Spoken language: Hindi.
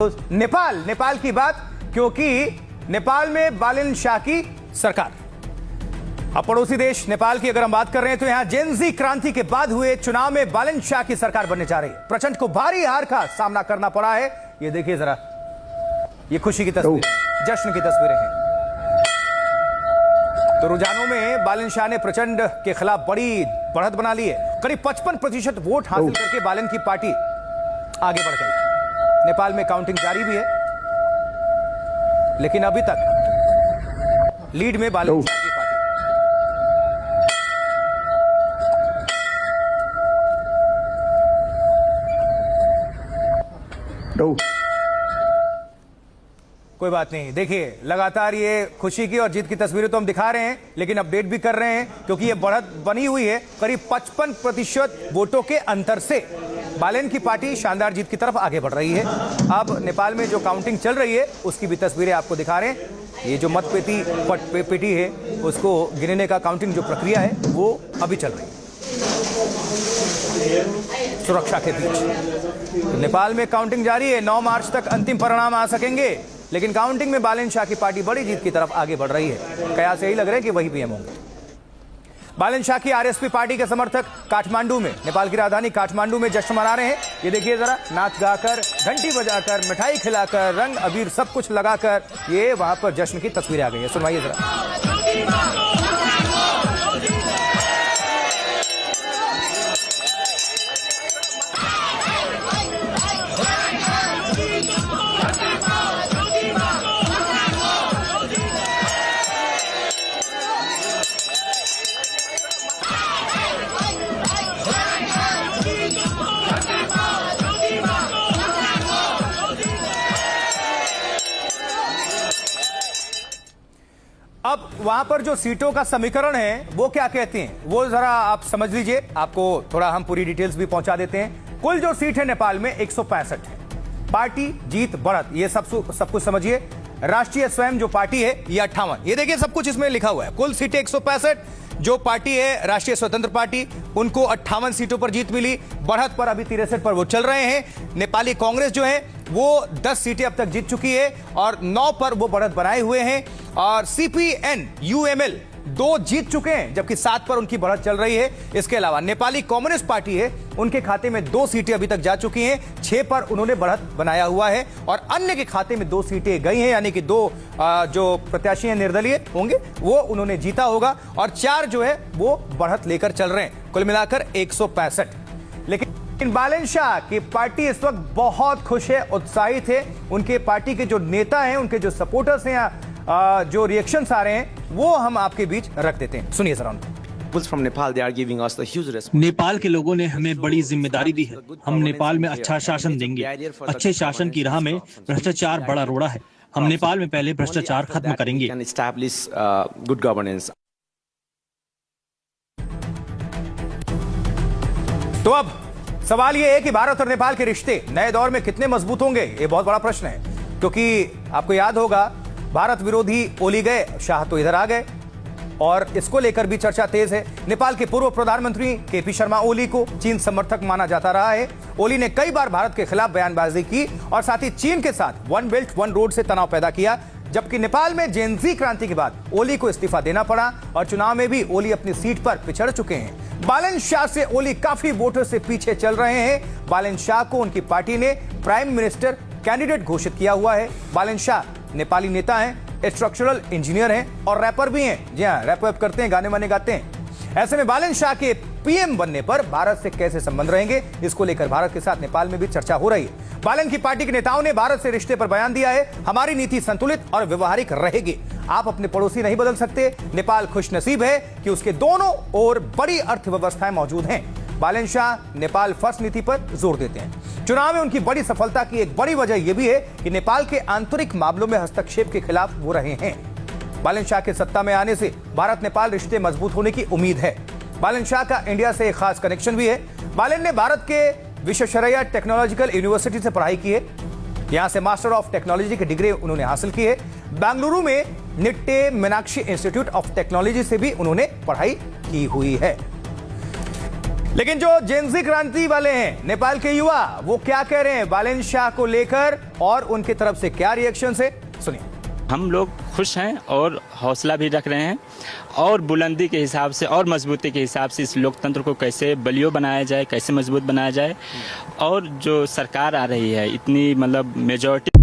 नेपाल की बात, क्योंकि नेपाल में बालन शाह की सरकार। अब पड़ोसी देश नेपाल की अगर हम बात कर रहे हैं तो यहां जेनजी क्रांति के बाद हुए चुनाव में बालन शाह की सरकार बनने जा रही है। प्रचंड को भारी हार का सामना करना पड़ा है। ये देखिए जरा, ये खुशी की तस्वीर, जश्न की तस्वीरें हैं। तो रुझानों में बालन शाह ने प्रचंड के खिलाफ बड़ी बढ़त बना ली है। करीब 55% वोट हासिल करके बालन की पार्टी आगे बढ़ गई। नेपाल में काउंटिंग जारी भी है, लेकिन अभी तक लीड में बालन शाह की पार्टी। कोई बात नहीं, देखिए लगातार ये खुशी की और जीत की तस्वीरें तो हम दिखा रहे हैं, लेकिन अपडेट भी कर रहे हैं, क्योंकि ये बढ़त बनी हुई है। करीब 55% वोटों के अंतर से बालन की पार्टी शानदार जीत की तरफ आगे बढ़ रही है। अब नेपाल में जो काउंटिंग चल रही है उसकी भी तस्वीरें आपको दिखा रहे हैं। ये जो मतपेटी है उसको गिनने का काउंटिंग जो प्रक्रिया है वो अभी चल रही है सुरक्षा के बीच। तो नेपाल में काउंटिंग जारी है। 9 मार्च तक अंतिम परिणाम आ सकेंगे, लेकिन काउंटिंग में बालन शाह की पार्टी बड़ी जीत की तरफ आगे बढ़ रही है। कयास यही लग रहा है कि वही पीएम होंगे। बालन शाह की आरएसपी पार्टी के समर्थक काठमांडू में, नेपाल की राजधानी काठमांडू में जश्न मना रहे हैं। ये देखिए जरा, नाच गाकर, घंटी बजाकर, मिठाई खिलाकर, रंग अबीर सब कुछ लगाकर ये वहां पर जश्न की तस्वीरें आ गई है। सुनवाइए जरा। अब वहां पर जो सीटों का समीकरण है वो क्या कहते हैं वो जरा आप समझ लीजिए। आपको थोड़ा हम पूरी डिटेल्स भी पहुंचा देते हैं। कुल जो सीट है नेपाल में 165 है। पार्टी जीत बढ़त ये सब कुछ समझिए। राष्ट्रीय स्वयं जो पार्टी है ये 58। ये देखिए सब कुछ इसमें लिखा हुआ है। कुल सीटें 165। जो पार्टी है राष्ट्रीय स्वतंत्र पार्टी, उनको 58 सीटों पर जीत मिली। बढ़त पर अभी 63 पर वो चल रहे हैं। नेपाली कांग्रेस जो है वो 10 सीटें अब तक जीत चुकी है और 9 पर वो बढ़त बनाए हुए हैं। और सीपीएन यूएमएल 2 जीत चुके हैं, जबकि 7 पर उनकी बढ़त चल रही है। इसके अलावा नेपाली कम्युनिस्ट पार्टी है, उनके खाते में 2 सीटें अभी तक जा चुकी हैं। 6 पर उन्होंने बढ़त बनाया हुआ है और अन्य के खाते में 2 सीटें गई हैं, यानी कि 2 जो प्रत्याशी हैं निर्दलीय होंगे वो उन्होंने जीता होगा और 4 जो है वो बढ़त लेकर चल रहे हैं। कुल मिलाकर 165। लेकिन बालन शाह की पार्टी इस वक्त बहुत खुश है, उत्साहित है। उनके पार्टी के जो नेता हैं, उनके जो सपोर्टर्स हैं, जो रिएक्शंस आ रहे हैं वो हम आपके बीच रख देते हैं। सुनिए जरा। नेपाल के लोगों ने हमें बड़ी जिम्मेदारी दी है। हम नेपाल में अच्छा शासन देंगे। अच्छे शासन की राह में भ्रष्टाचार बड़ा रोड़ा है। हम नेपाल में पहले भ्रष्टाचार खत्म करेंगे। तो अब सवाल यह है कि भारत और नेपाल के रिश्ते नए दौर में कितने मजबूत होंगे, ये बहुत बड़ा प्रश्न है। क्योंकि आपको याद होगा भारत विरोधी ओली गए, शाह तो इधर आ गए और इसको लेकर भी चर्चा तेज है। नेपाल के पूर्व प्रधानमंत्री केपी शर्मा ओली को चीन समर्थक माना जाता रहा है। ओली ने कई बार भारत के खिलाफ बयानबाजी की और साथ ही चीन के साथ वन बेल्ट वन रोड से तनाव पैदा किया। जबकि नेपाल में जेनजी क्रांति के बाद ओली को इस्तीफा देना पड़ा और चुनाव में भी ओली अपनी सीट पर पिछड़ चुके हैं। बालन शाह से ओली काफी वोटों से पीछे चल रहे हैं। बालन शाह को उनकी पार्टी ने प्राइम मिनिस्टर कैंडिडेट घोषित किया हुआ है। बालन शाह नेपाली नेता हैं, स्ट्रक्चरल इंजीनियर हैं और रैपर भी हैं। जी हाँ, रैप करते हैं, गाने वाने गाते हैं। ऐसे में बालन शाह के पीएम बनने पर भारत से कैसे संबंध रहेंगे, इसको लेकर भारत के साथ नेपाल में भी चर्चा हो रही है। बालन की पार्टी के नेताओं ने भारत से रिश्ते पर बयान दिया है। हमारी नीति संतुलित और व्यवहारिक रहेगी। आप अपने पड़ोसी नहीं बदल सकते। नेपाल खुशनसीब है कि उसके दोनों ओर बड़ी अर्थव्यवस्थाएं मौजूद हैं। बालन शाह नेपाल फर्स्ट नीति पर जोर देते हैं। चुनाव में उनकी बड़ी सफलता की एक बड़ी वजह यह भी है कि नेपाल के आंतरिक मामलों में हस्तक्षेप के खिलाफ वो रहे हैं। बालन शाह के सत्ता में आने से भारत नेपाल रिश्ते मजबूत होने की उम्मीद है। बालन शाह का इंडिया से एक खास कनेक्शन भी है। बालन ने भारत के विश्वेश्वरैया टेक्नोलॉजिकल यूनिवर्सिटी से पढ़ाई की है। यहां से मास्टर ऑफ टेक्नोलॉजी की डिग्री उन्होंने हासिल की है। बेंगलुरु में Nitte Meenakshi institute of technology से भी उन्होंने पढ़ाई की हुई है। लेकिन जो जेनजी क्रांति वाले हैं नेपाल के युवा, वो क्या कह रहे हैं बालेन शाह को लेकर और उनकी तरफ से क्या रिएक्शन है, सुनिए। हम लोग खुश हैं और हौसला भी रख रहे हैं और बुलंदी के हिसाब से और मजबूती के हिसाब से इस लोकतंत्र को कैसे बलियो बनाया जाए, कैसे मजबूत बनाया जाए। और जो सरकार आ रही है इतनी मतलब मेजॉरिटी